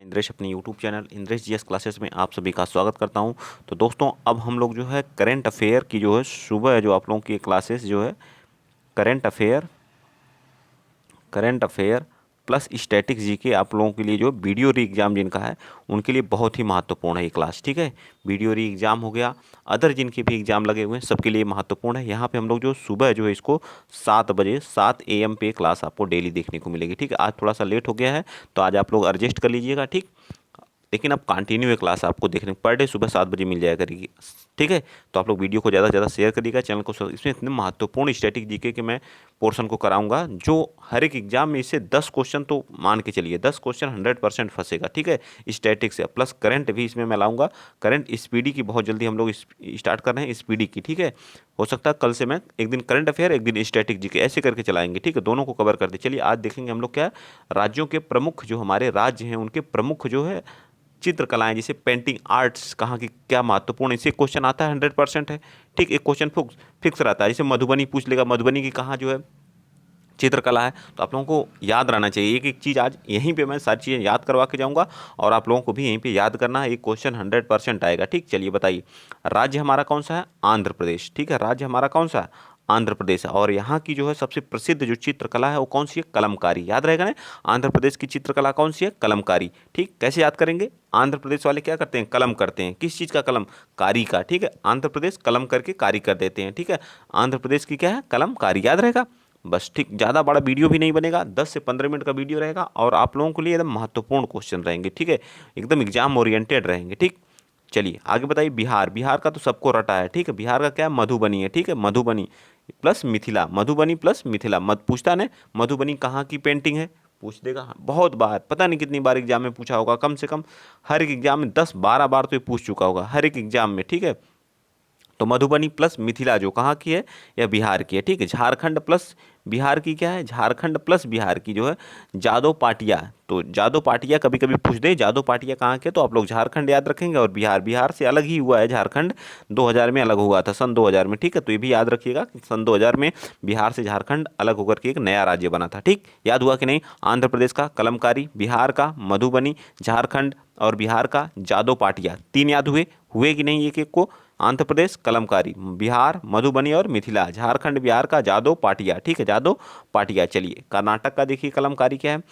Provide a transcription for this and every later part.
इंद्रेश अपने YouTube channel Indresh GS classes में आप सभी का स्वागत करता हूं। तो दोस्तों अब हम लोग जो है करंट अफेयर की जो है सुबह जो आप लोगों की क्लासेस जो है current affair plus statics GK आप लोगों के लिए जो वीडियो री एग्ज़ाम जिनका है उनके लिए बहुत ही महत्वपूर्ण है ये क्लास। ठीक है, वीडियो री एग्ज़ाम हो गया, अदर जिनके भी एग्ज़ाम लगे हुए हैं सबके लिए महत्वपूर्ण है। यहाँ पे हम लोग जो सुबह जो है इसको 7 बजे 7 AM पे क्लास आपको डेली देखने को मिलेगी। ठीक है, आज थोड़ा सा लेट हो गया है तो आज आप लोग एडजस्ट कर लीजिएगा। ठीक, लेकिन अब कंटिन्यू ये क्लास आपको देखने पर डे सुबह 7 बजे मिल जाया करेगी। ठीक है, तो आप लोग वीडियो को ज़्यादा से ज़्यादा शेयर करिएगा, चैनल को इसमें इतने महत्वपूर्ण स्टैटिक जीके के मैं पोर्शन को कराऊंगा जो हर एक एग्जाम में इससे 10 क्वेश्चन तो मान के चलिए 10 क्वेश्चन 100% फंसेगा। ठीक है, स्टैटिक से प्लस करंट भी इसमें मैं लाऊंगा। करंट स्पीडी की बहुत जल्दी हम लोग स्टार्ट कर रहे हैं स्पीडी की। ठीक है, हो सकता है कल से मैं एक दिन करंट अफेयर एक दिन स्टैटिक जीके ऐसे करके चलाएंगे। ठीक है, दोनों को कवर करते चलिए। आज देखेंगे हम लोग क्या राज्यों के प्रमुख जो हमारे राज्य हैं उनके प्रमुख जो है चित्रकलाएं जैसे पेंटिंग आर्ट्स कहाँ की क्या महत्वपूर्ण, इससे क्वेश्चन आता है 100% है। ठीक, एक क्वेश्चन फिक्स रहता है, जैसे मधुबनी पूछ लेगा, मधुबनी की कहाँ जो है चित्रकला है। तो आप लोगों को याद रहना चाहिए एक एक चीज़। आज यहीं पे मैं सारी चीज़ें याद करवा के जाऊंगा और आप लोगों को भी यहीं पे याद करना है। एक क्वेश्चन 100% आएगा। ठीक, चलिए बताइए राज्य हमारा कौन सा है? आंध्र प्रदेश। ठीक है, राज्य हमारा कौन सा है? आंध्र प्रदेश है। और यहाँ की जो है सबसे प्रसिद्ध जो चित्रकला है वो कौन सी है? कलमकारी। याद रहेगा ना, आंध्र प्रदेश की चित्रकला कौन सी है? कलमकारी। ठीक, कैसे याद करेंगे? आंध्र प्रदेश वाले क्या करते हैं? कलम करते हैं। किस चीज़ का कलम? कारी का। ठीक है, आंध्र प्रदेश कलम करके कारी कर देते हैं। ठीक है, आंध्र प्रदेश की क्या है? कलमकारी। याद रहेगा बस। ठीक, ज़्यादा बड़ा वीडियो भी नहीं बनेगा, 10 से 15 मिनट का वीडियो रहेगा और आप लोगों के लिए एकदम महत्वपूर्ण क्वेश्चन रहेंगे। ठीक है, एकदम एग्जाम ओरिएंटेड रहेंगे। ठीक, चलिए आगे बताइए। बिहार, बिहार का तो सबको रटा है। ठीक है, बिहार का क्या है? मधुबनी है। ठीक है, मधुबनी प्लस मिथिला, मधुबनी प्लस मिथिला। मत पूछता ना मधुबनी कहाँ की पेंटिंग है, पूछ देगा बहुत बार, पता नहीं कितनी बार एग्जाम में पूछा होगा, कम से कम हर एक एग्जाम में 10-12 बार तो ये पूछ चुका होगा हर एक एग्जाम में। ठीक है, तो मधुबनी प्लस मिथिला जो कहाँ की है? या बिहार की है। ठीक है, झारखंड प्लस बिहार की क्या है? झारखंड प्लस बिहार की जो है जादव पाटिया। तो जादव पाटिया कभी कभी पूछ दे जादव पाटिया कहाँ के, तो आप लोग झारखंड याद रखेंगे और बिहार, बिहार से अलग ही हुआ है झारखंड, 2000 में अलग हुआ था, सन 2000 में। ठीक है, तो ये भी याद रखिएगा कि सन 2000 में बिहार से झारखंड अलग होकर के एक नया राज्य बना था। ठीक, याद हुआ कि नहीं? आंध्र प्रदेश का कलमकारी, बिहार का मधुबनी, झारखंड और बिहार का जादव पाटिया। 3 याद हुए हुए कि नहीं? एक एक को आंध्र प्रदेश कलमकारी, बिहार मधुबनी और मिथिला, झारखंड बिहार का जादव पाटिया। ठीक है, जादव पाटिया। चलिए कर्नाटक का देखिए कलमकारी क्या है,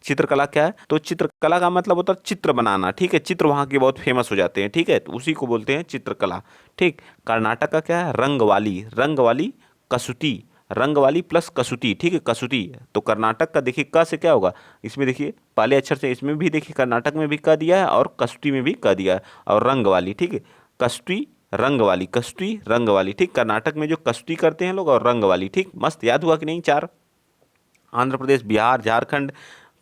चित्रकला क्या है? तो चित्रकला का मतलब होता है चित्र बनाना। ठीक है, चित्र वहाँ के बहुत फेमस हो जाते हैं। ठीक है, तो उसी को बोलते हैं चित्रकला। ठीक, कर्नाटक का क्या है? रंगवाली, रंगवाली कसुती, रंगवाली प्लस कसुती। ठीक है, कसुती। तो कर्नाटक का देखिए क से क्या होगा, इसमें देखिए पहले अक्षर से, इसमें भी देखिए कर्नाटक में भी क दिया है और कसुती में भी क दिया है और रंगवाली। ठीक है, कस्तुई रंग वाली, कस्तुई रंग वाली। ठीक, कर्नाटक में जो कस्तुई करते हैं लोग और रंग वाली। ठीक, मस्त याद हुआ कि नहीं? 4 आंध्र प्रदेश, बिहार, झारखंड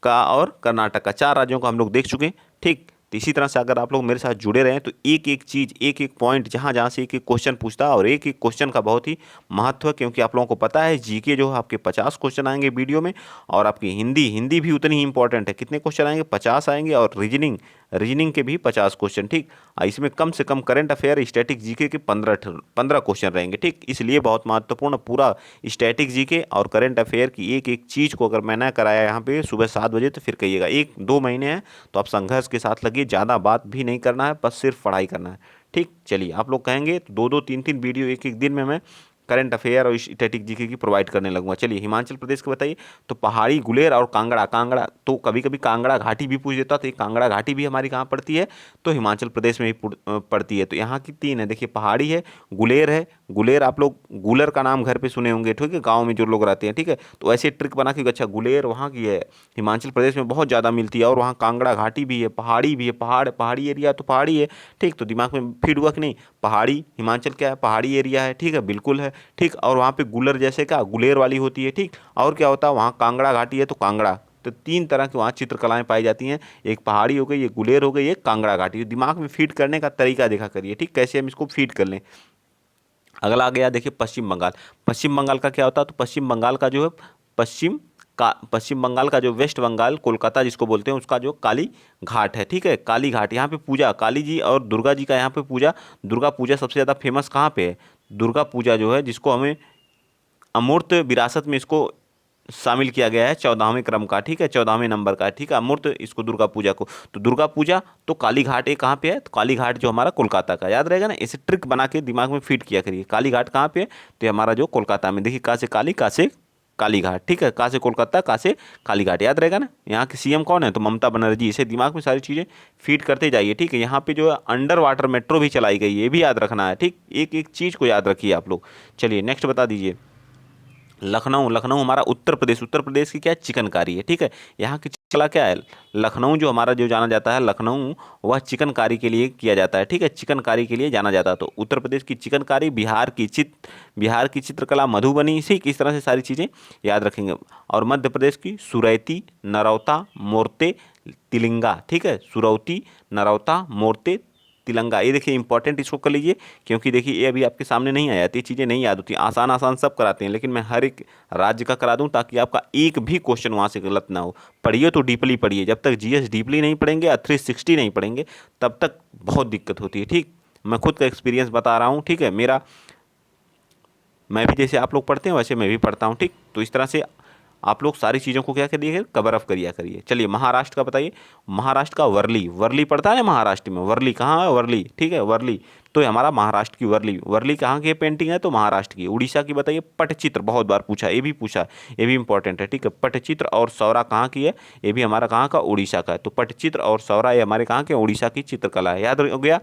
का और कर्नाटक का 4 राज्यों को हम लोग देख चुके हैं। ठीक, तो इसी तरह से अगर आप लोग मेरे साथ जुड़े रहें तो एक एक चीज़, एक एक पॉइंट, जहाँ जहाँ से एक एक क्वेश्चन पूछता है और एक एक क्वेश्चन का बहुत ही महत्व है, क्योंकि आप लोगों को पता है जीके जो है आपके 50 क्वेश्चन आएंगे वीडियो में और आपकी हिंदी, हिंदी भी उतनी ही इंपॉर्टेंट है। कितने क्वेश्चन आएंगे? 50 आएंगे और रीजनिंग, रीजनिंग के भी 50 क्वेश्चन। ठीक, इसमें कम से कम करंट अफेयर स्टैटिक जीके के 15 क्वेश्चन रहेंगे। ठीक, इसलिए बहुत महत्वपूर्ण पूरा स्टैटिक जीके और करंट अफेयर की एक एक चीज़ को अगर मैं ना कराया यहाँ पे सुबह 7 बजे तो फिर कहिएगा। 1-2 महीने हैं तो आप संघर्ष के साथ लगिए, ज़्यादा बात भी नहीं करना है, बस सिर्फ पढ़ाई करना है। ठीक, चलिए आप लोग कहेंगे तो 2-2 3-3 वीडियो एक एक दिन में मैं करंट अफेयर और स्टैटिक जीके की प्रोवाइड करने लगूंगा। चलिए हिमाचल प्रदेश के बताइए। तो पहाड़ी, गुलेर और कांगड़ा, कांगड़ा तो कभी कभी कांगड़ा घाटी भी पूछ देता, तो ये कांगड़ा घाटी भी हमारी कहाँ पड़ती है? तो हिमाचल प्रदेश में भी पड़ती है। तो यहाँ की 3 है, देखिए पहाड़ी है, गुलेर है। गुलेर आप लोग गूलर का नाम घर पे सुने होंगे। ठीक है, गाँव में जो लोग रहते हैं। ठीक है, तो ऐसे ट्रिक बना के अच्छा गुलेर वहाँ की है, हिमाचल प्रदेश में बहुत ज़्यादा मिलती है और वहाँ कांगड़ा घाटी भी है, पहाड़ी भी है, पहाड़ी एरिया तो पहाड़ी है। ठीक, तो दिमाग में फीड हुआ कि नहीं? पहाड़ी, हिमाचल क्या है? पहाड़ी एरिया है। ठीक है, बिल्कुल है। ठीक, और वहाँ पे गुलर जैसे क्या गुलेर वाली होती है। ठीक, और क्या होता है वहाँ? कांगड़ा घाटी है तो कांगड़ा। तो 3 तरह की वहाँ चित्रकलाएं पाई जाती हैं, एक पहाड़ी हो गई, एक गुलेर हो गई, एक कांगड़ा घाटी। दिमाग में फीड करने का तरीका देखा करिए। ठीक, कैसे हम इसको फीड कर लें। अगला आ गया देखिए पश्चिम बंगाल। पश्चिम बंगाल का क्या होता है? तो पश्चिम बंगाल का जो है पश्चिम बंगाल का जो वेस्ट बंगाल, कोलकाता जिसको बोलते हैं, उसका जो काली घाट है। ठीक है, काली घाट, यहाँ पे पूजा काली जी और दुर्गा जी का यहाँ पे पूजा, दुर्गा पूजा सबसे ज़्यादा फेमस कहाँ पे है? दुर्गा पूजा जो है जिसको हमें अमूर्त विरासत में इसको शामिल किया गया है 14वें क्रम का, ठीक है, 14वें नंबर का, ठीक है, अमूर्त इसको दुर्गा पूजा को। तो दुर्गा पूजा तो काली घाट ये कहाँ पे है, तो काली घाट जो हमारा कोलकाता का, याद रहेगा ना, इसे ट्रिक बना के दिमाग में फिट किया करिए। काली घाट कहाँ पे है, तो ये हमारा जो कोलकाता में, देखिए कहाँ से काली, कहाँ से काली घाट, ठीक है, कहाँ से कोलकाता, कहाँ से काली घाट, याद रहेगा ना। यहाँ की सीएम कौन है, तो ममता बनर्जी। इसे दिमाग में सारी चीज़ें फीड करते जाइए, ठीक है। यहाँ पे जो है अंडर वाटर मेट्रो भी चलाई गई है, ये भी याद रखना है, ठीक, एक एक चीज़ को याद रखिए आप लोग। चलिए नेक्स्ट बता दीजिए। लखनऊ, लखनऊ हमारा उत्तर प्रदेश, उत्तर प्रदेश की क्या है, चिकनकारी है, ठीक है। यहाँ की कला क्या है, लखनऊ जो हमारा जो जाना जाता है, लखनऊ वह चिकनकारी के लिए किया जाता है, ठीक है, चिकनकारी के लिए जाना जाता है। तो उत्तर प्रदेश की चिकनकारी, बिहार की चित्रकला मधुबनी, इसी किस तरह से सारी चीज़ें याद रखेंगे। और मध्य प्रदेश की सुरैती, नरौता, मोरते, तिलंगा, ठीक है, सुरौती, नरौता, मोरते, तिलंगा। ये देखिए इंपॉर्टेंट, इसको कर लीजिए, क्योंकि देखिए ये अभी आपके सामने नहीं आया, तो ये चीज़ें नहीं याद होती। आसान आसान सब कराते हैं, लेकिन मैं हर एक राज्य का करा दूं ताकि आपका एक भी क्वेश्चन वहाँ से गलत ना हो। पढ़िए तो डीपली पढ़िए, जब तक जीएस डीपली नहीं पढ़ेंगे या 360 नहीं पढ़ेंगे तब तक बहुत दिक्कत होती है, ठीक। मैं खुद का एक्सपीरियंस बता रहा हूँ, ठीक है, मेरा, मैं भी जैसे आप लोग पढ़ते हैं वैसे मैं भी पढ़ता हूँ, ठीक। तो इस तरह से आप लोग सारी चीज़ों को क्या करिए, कवर अप करिए करिए। चलिए महाराष्ट्र का बताइए। महाराष्ट्र का वर्ली, वर्ली पड़ता है महाराष्ट्र में, वर्ली कहाँ है, वर्ली, ठीक है, वर्ली। तो ये हमारा महाराष्ट्र की वर्ली, वर्ली कहाँ की पेंटिंग है, तो महाराष्ट्र की। उड़ीसा की बताइए पटचित्र, बहुत बार पूछा, ये भी पूछा, ये भी इंपॉर्टेंट है, ठीक है। पटचित्र और सौरा कहाँ की है, ये भी हमारा कहाँ का, उड़ीसा का है। तो पटचित्र और सौरा ये हमारे कहाँ के, उड़ीसा की चित्रकला है, याद हो गया।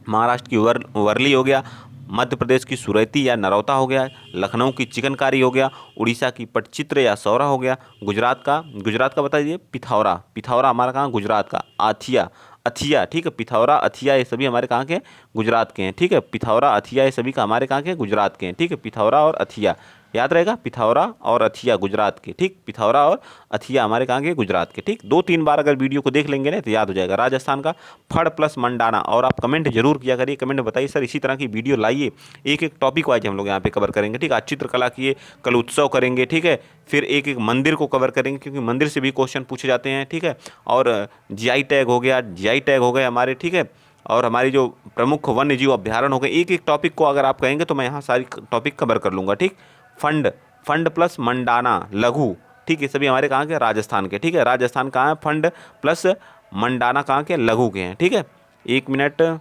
महाराष्ट्र की वर्ली हो गया, मध्य प्रदेश की सुरैती या नरौता हो गया, लखनऊ की चिकनकारी हो गया, उड़ीसा की पटचित्र या सौरा हो गया, गुजरात का बता दीजिए पिथौरा, पिथौरा हमारा कहाँ, गुजरात का। आथिया, अथिया, ठीक है, पिथौरा, अथिया ये सभी हमारे कहाँ के हैं, गुजरात के हैं, ठीक है। पिथौरा, अथिया ये सभी का हमारे कहाँ के हैं, गुजरात के हैं, ठीक है। पिथौरा और अथिया याद रहेगा, पिथौरा और अथिया गुजरात के, ठीक, पिथौरा और अथिया हमारे कहाँ के, गुजरात के, ठीक। 2-3 बार अगर वीडियो को देख लेंगे ना तो याद हो जाएगा। राजस्थान का फड़ प्लस मंडाना। और आप कमेंट जरूर किया करिए, कमेंट में बताइए सर इसी तरह की वीडियो लाइए, एक एक टॉपिक वाइज हम लोग यहाँ पे कवर करेंगे, ठीक। आज चित्रकला की कल उत्सव करेंगे, ठीक है, फिर एक एक मंदिर को कवर करेंगे, क्योंकि मंदिर से भी क्वेश्चन पूछे जाते हैं, ठीक है। और जीआई टैग हो गया, जीआई टैग हो गए हमारे, ठीक है। और हमारी जो प्रमुख वन्य जीव अभ्यारण्य हो गए, एक एक टॉपिक को अगर आप कहेंगे तो मैं यहाँ सारी टॉपिक कवर कर लूँगा, ठीक। फंड, फंड प्लस मंडाना लघु, ठीक है, सभी हमारे कहाँ के, राजस्थान के, ठीक है। राजस्थान कहाँ है, फंड प्लस मंडाना कहाँ के, लघु के हैं, ठीक है। 1 मिनट, आप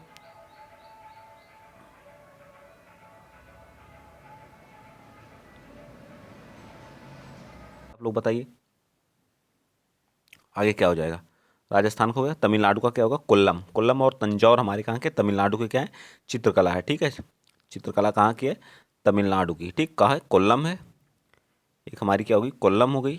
लोग बताइए आगे क्या हो जाएगा। राजस्थान को हो गया, तमिलनाडु का क्या होगा, कोल्लम, कोल्लम और तंजौर हमारे कहाँ के, तमिलनाडु के क्या है, चित्रकला है, ठीक है। चित्रकला कहाँ की है, तमिलनाडु की, ठीक। कहाँ है, कोल्लम है, एक हमारी क्या होगी, कोल्लम हो गई,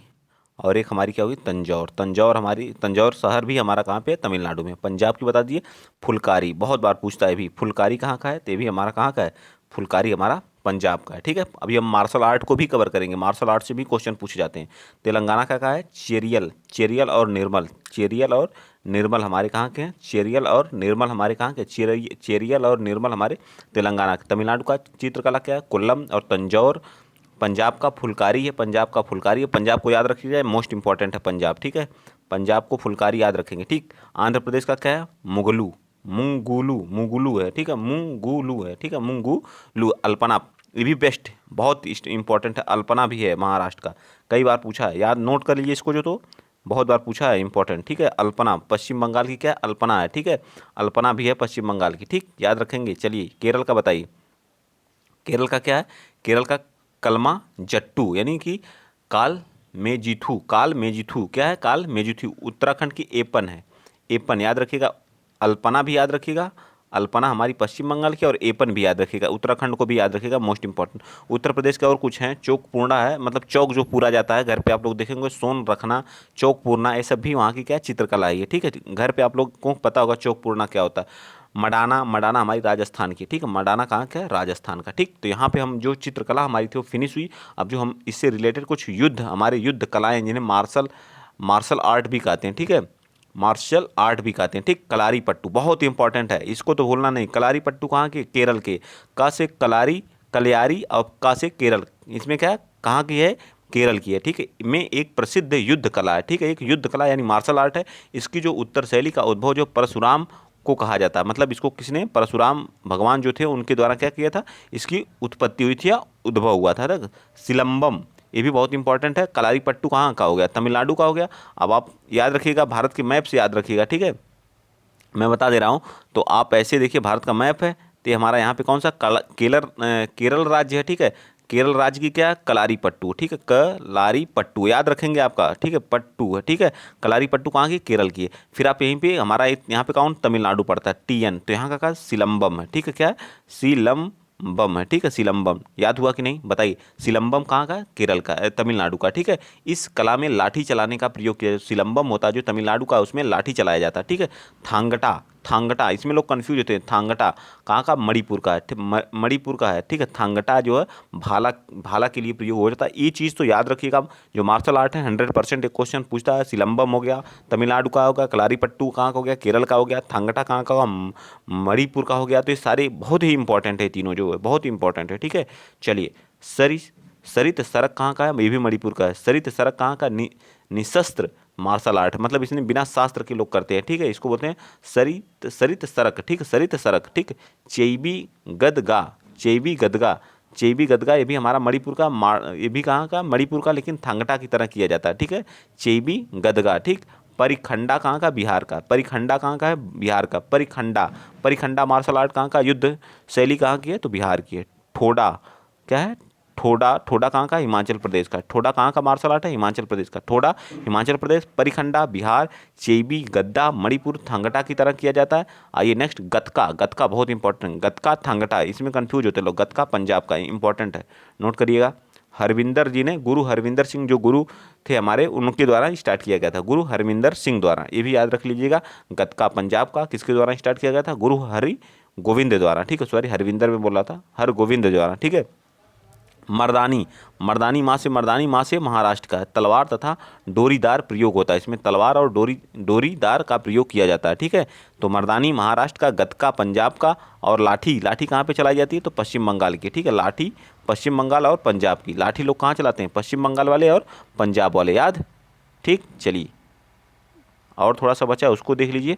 और एक हमारी क्या होगी, तंजौर। तंजौर हमारी, तंजौर शहर भी हमारा कहाँ पे है, तमिलनाडु में। पंजाब की बता दिए, फुलकारी, बहुत बार पूछता है भी, फुलकारी कहाँ का है, तो ये भी हमारा कहाँ का है, फुलकारी हमारा पंजाब का है, ठीक है। अभी हम मार्शल आर्ट को भी कवर करेंगे, मार्शल आर्ट से भी क्वेश्चन पूछे जाते हैं। तेलंगाना का है, चेरियल, चेरियल और निर्मल, चेरियल और निर्मल हमारे कहाँ के हैं, चेरियल और निर्मल हमारे कहाँ के, चेरियल और निर्मल हमारे तेलंगाना के। तमिलनाडु का चित्रकला क्या है, कोल्लम और तंजौर। पंजाब का फुलकारी है, पंजाब का फुलकारी है, पंजाब को याद रखिएगा, मोस्ट इंपॉर्टेंट है पंजाब, ठीक है। पंजाब को फुलकारी याद रखेंगे, ठीक। आंध्र प्रदेश का क्या है, मुगलू, मुंगुलू, मुगुलू है, ठीक है, मुंगुलू है, ठीक है, मुंगुलू। अल्पना, ये भी बेस्ट, बहुत इंपॉर्टेंट है, अल्पना भी है महाराष्ट्र का, कई बार पूछा है, याद नोट कर लीजिए इसको, जो तो बहुत बार पूछा है, इंपॉर्टेंट, ठीक है। अल्पना पश्चिम बंगाल की क्या है, अल्पना है, ठीक है, अल्पना भी है पश्चिम बंगाल की, ठीक, याद रखेंगे। चलिए केरल का बताइए, केरल का क्या है, केरल का कलमा जट्टू, यानी कि काल मेजिथु, काल मेजिथु क्या है, काल मेजिथु। उत्तराखंड की एपन है, एपन याद रखिएगा। अल्पना भी याद रखिएगा, अल्पना हमारी पश्चिम बंगाल की, और एपन भी याद रखिएगा, उत्तराखंड को भी याद रखिएगा, मोस्ट इंपॉर्टेंट। उत्तर प्रदेश के और कुछ हैं, चौक पूर्णा है, मतलब चौक जो पूरा जाता है घर पे, आप लोग देखेंगे सोन रखना, चौक पूर्णा, ये सब भी वहाँ की क्या है, चित्रकला है, ठीक है। घर पे आप लोग को पता होगा चौक पूर्णा क्या होता है। मडाना, मडाना हमारी राजस्थान की, ठीक है, मडाना कहाँ का है, राजस्थान का, ठीक। तो यहाँ पे हम जो चित्रकला हमारी थी वो फिनिश हुई। अब जो हम इससे रिलेटेड कुछ युद्ध, हमारे युद्ध कलाएं जिन्हें मार्शल आर्ट भी कहते हैं, ठीक है, मार्शल आर्ट भी कहते हैं, ठीक। कलारी पट्टू बहुत इंपॉर्टेंट है, इसको तो भूलना नहीं। कलारी पट्टू कहाँ के, केरल के, का से कलारी, कलियारी और का से केरल, इसमें क्या है, कहाँ की है, केरल की है, ठीक है। में एक प्रसिद्ध युद्ध कला है, ठीक है, एक युद्ध कला यानी मार्शल आर्ट है। इसकी जो उत्तर शैली का उद्भव जो परशुराम को कहा जाता है, मतलब इसको किसने, परशुराम भगवान जो थे उनके द्वारा क्या किया था, इसकी उत्पत्ति हुई थी या उद्भव हुआ था। सिलंबम, ये भी बहुत इंपॉर्टेंट है। कलारीपट्टू कहाँ का हो गया, तमिलनाडु का हो गया। अब आप याद रखिएगा, भारत के मैप से याद रखिएगा, ठीक है, मैं बता दे रहा हूँ। तो आप ऐसे देखिए, भारत का मैप है, तो ये हमारा यहाँ पे कौन सा केरल राज्य है, ठीक है। केरल राज्य की क्या, कलारीपट्टू, ठीक है, कलारीपट्टू याद रखेंगे आपका, ठीक है, पट्टू है, ठीक है। कलारीपट्टू कहाँ की, केरल की है। फिर आप यहीं पे हमारा यहाँ पे कौन, तमिलनाडु पड़ता है, TN, तो यहाँ का सिलम्बम है, ठीक है, क्या है, सिलम्बम है, ठीक है, सिलम्बम। याद हुआ कि नहीं बताइए। सिलम्बम कहाँ का, केरल का, तमिलनाडु का, ठीक है। इस कला में लाठी चलाने का प्रयोग किया, सिलम्बम होता है जो तमिलनाडु का, उसमें लाठी चलाया जाता है, ठीक है। थांगटा, थांगटा, इसमें लोग कंफ्यूज होते हैं। थांगटा कहाँ का, मणिपुर का है, मणिपुर का है, ठीक है। थांगटा जो है भाला, भाला के लिए प्रयोग हो जाता है। ये चीज़ तो याद रखिएगा, जो मार्शल आर्ट है 100% एक क्वेश्चन पूछता है। सिलम्बम हो गया तमिलनाडु का होगा, कलारीपट्टू कहाँ का हो गया, केरल का हो गया, थांगटा कहाँ का होगा, मणिपुर का हो गया। तो ये सारे बहुत ही इंपॉर्टेंट है, तीनों जो है बहुत ही इंपॉर्टेंट है, ठीक है। चलिए, सरित सरक कहाँ का है, ये भी मणिपुर का है। सरित सरक कहाँ का, निशस्त्र मार्शल आर्ट, मतलब इसने बिना शास्त्र के लोग करते हैं, ठीक है। इसको बोलते हैं सरित सरक, ठीक है, सरित सरक, ठीक। चेबी गदगा, चेबी गदगा, चेबी गदगा, ये भी हमारा मणिपुर का, ये भी कहाँ का, मणिपुर का, लेकिन थांगटा की तरह किया जाता है, ठीक है। चेबी गदगा, ठीक। परिखंडा कहाँ का, बिहार का। परिखंडा कहाँ का है, बिहार का। परिखंडा, परिखंडा मार्शल आर्ट कहाँ का, युद्ध शैली कहाँ की है, तो बिहार की है। ठोडा क्या है, ठोडा, ठोडा कहाँ का, हिमाचल प्रदेश का। ठोडा कहाँ का मार्शल आर्ट है, हिमाचल प्रदेश का। ठोडा हिमाचल प्रदेश, परिखंडा बिहार, चेबी गद्दा मणिपुर, थांगटा की तरह किया जाता है। आइए नेक्स्ट, गतका, गतका बहुत इंपॉर्टेंट, गतका थांगटा, इसमें कंफ्यूज होते हैं लोग। गतका पंजाब का इंपॉर्टेंट है, नोट करिएगा। हरविंदर जी ने, गुरु हरविंदर सिंह जो गुरु थे हमारे, उनके द्वारा स्टार्ट किया गया था, गुरु हरविंदर सिंह द्वारा, ये भी याद रख लीजिएगा। गतका पंजाब का, किसके द्वारा स्टार्ट किया गया था, गुरु हरि गोविंद द्वारा, ठीक है, सॉरी हरविंदर में बोला था, हर गोविंद द्वारा, ठीक है। मर्दानी, मर्दानी माँ से महाराष्ट्र का है। तलवार तथा डोरीदार प्रयोग होता है, इसमें तलवार और डोरीदार का प्रयोग किया जाता है, ठीक है। तो मर्दानी महाराष्ट्र का, गतका पंजाब का, और लाठी, लाठी कहाँ पे चलाई जाती है, तो पश्चिम बंगाल की, ठीक है। लाठी पश्चिम बंगाल और पंजाब की, लाठी लोग कहाँ चलाते हैं, पश्चिम बंगाल वाले और पंजाब वाले, याद, ठीक। चलिए, और थोड़ा सा बचा है, उसको देख लीजिए।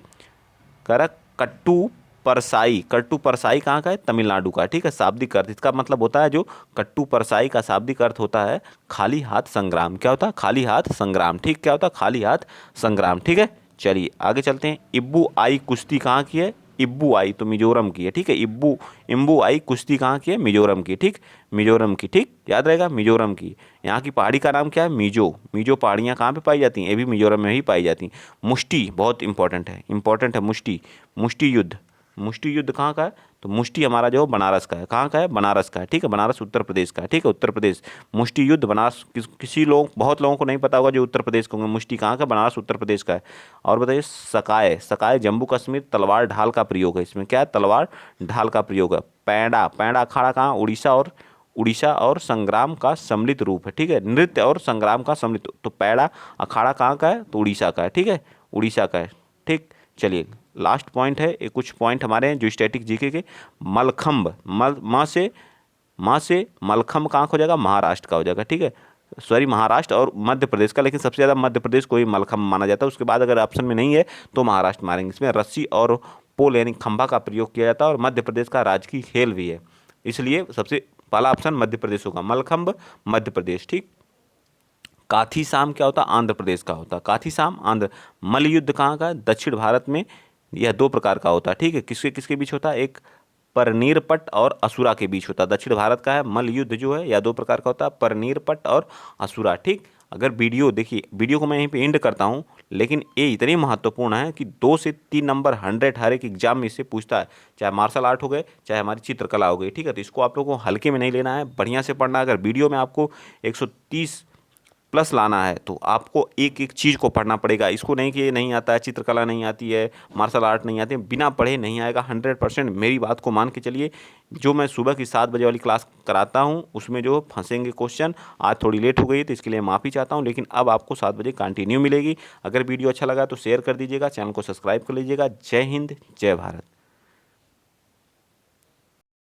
कह रहा कट्टू परसाई, कट्टू परसाई कहाँ का है, तमिलनाडु का, ठीक है। शाब्दिक अर्थ इसका मतलब होता है, जो कट्टू परसाई का शाब्दिक अर्थ होता है खाली हाथ संग्राम। क्या होता है, खाली हाथ संग्राम, ठीक। क्या होता है, खाली हाथ संग्राम, ठीक है। चलिए आगे चलते हैं। इब्बू आई कुश्ती कहाँ की है, इब्बू आई तो मिजोरम की है, ठीक है। इब्बू आई कुश्ती कहाँ की है, मिजोरम की, ठीक, मिजोरम की, ठीक, याद रहेगा, मिजोरम की। यहाँ की पहाड़ी का नाम क्या है, मिजो। मिजो पहाड़ियाँ कहाँ पे पाई जाती हैं, ये भी मिजोरम में ही पाई जाती हैं। मुष्टि बहुत इंपॉर्टेंट है, मुष्टि, मुष्टि युद्ध, मुष्टि युद्ध कहाँ का है, तो मुष्टि हमारा जो बनारस का है। कहाँ का है, बनारस का है, ठीक है, बनारस उत्तर प्रदेश का है, ठीक है, उत्तर प्रदेश। मुष्टि युद्ध बनारस, किसी लोग, बहुत लोगों को नहीं पता होगा जो उत्तर प्रदेश के होंगे। मुष्टि कहाँ का, बनारस उत्तर प्रदेश का है। और बताइए, सकाय, सकाय जम्मू कश्मीर, तलवार ढाल का प्रयोग है इसमें, क्या है, तलवार ढाल का प्रयोग है। पैंडा, पैंडा अखाड़ा कहाँ, उड़ीसा और संग्राम का सम्मिलित रूप है, ठीक है, नृत्य और संग्राम का सम्मिलित। तो पैड़ा अखाड़ा कहाँ का है, तो उड़ीसा का है, ठीक है, उड़ीसा का है, ठीक। चलिए लास्ट पॉइंट है, ये कुछ पॉइंट हमारे हैं जो स्टैटिक जीके के। मलखंब, माँ से मलखंब कहाँ का हो जाएगा, महाराष्ट्र का हो जाएगा, ठीक है, सॉरी महाराष्ट्र और मध्य प्रदेश का, लेकिन सबसे ज़्यादा मध्य प्रदेश को ही मलखंब माना जाता है। उसके बाद अगर ऑप्शन में नहीं है तो महाराष्ट्र मारेंगे। इसमें रस्सी और पोल यानी खंभा का प्रयोग किया जाता है, और मध्य प्रदेश का राजकीय खेल भी है, इसलिए सबसे पहला ऑप्शन मध्य प्रदेश होगा, मलखंब मध्य प्रदेश, ठीक। काथीसाम क्या होता है, आंध्र प्रदेश का होता है, काथीसाम आंध्र। मल्लयुद्ध कहाँ का, दक्षिण भारत में। यह दो प्रकार का होता है, ठीक है, किसके किसके बीच होता है, एक परनीरपट और असुरा के बीच होता है। दक्षिण भारत का है मल्लयुद्ध जो है, या दो प्रकार का होता है, परनीरपट और असुरा, ठीक। अगर वीडियो देखिए, वीडियो को मैं यहीं पे एंड करता हूँ, लेकिन ये इतनी महत्वपूर्ण है कि 2 से 3 नंबर 100 हर एक एग्जाम में इससे पूछता है, चाहे मार्शल आर्ट हो गए, चाहे हमारी चित्रकला हो गई, ठीक है। तो इसको आप लोगों को हल्के में नहीं लेना है, बढ़िया से पढ़ना है। अगर वीडियो में आपको 130 प्लस लाना है तो आपको एक एक चीज़ को पढ़ना पड़ेगा। इसको नहीं कि ये नहीं आता है, चित्रकला नहीं आती है, मार्शल आर्ट नहीं आती है, बिना पढ़े नहीं आएगा। 100% मेरी बात को मान के चलिए। जो मैं सुबह की 7 बजे वाली क्लास कराता हूँ उसमें जो फंसेंगे क्वेश्चन, आज थोड़ी लेट हो गई तो इसके लिए माफ़ी चाहता हूँ, लेकिन अब आपको 7 बजे कंटिन्यू मिलेगी। अगर वीडियो अच्छा लगा तो शेयर कर दीजिएगा, चैनल को सब्सक्राइब कर लीजिएगा। जय हिंद, जय भारत।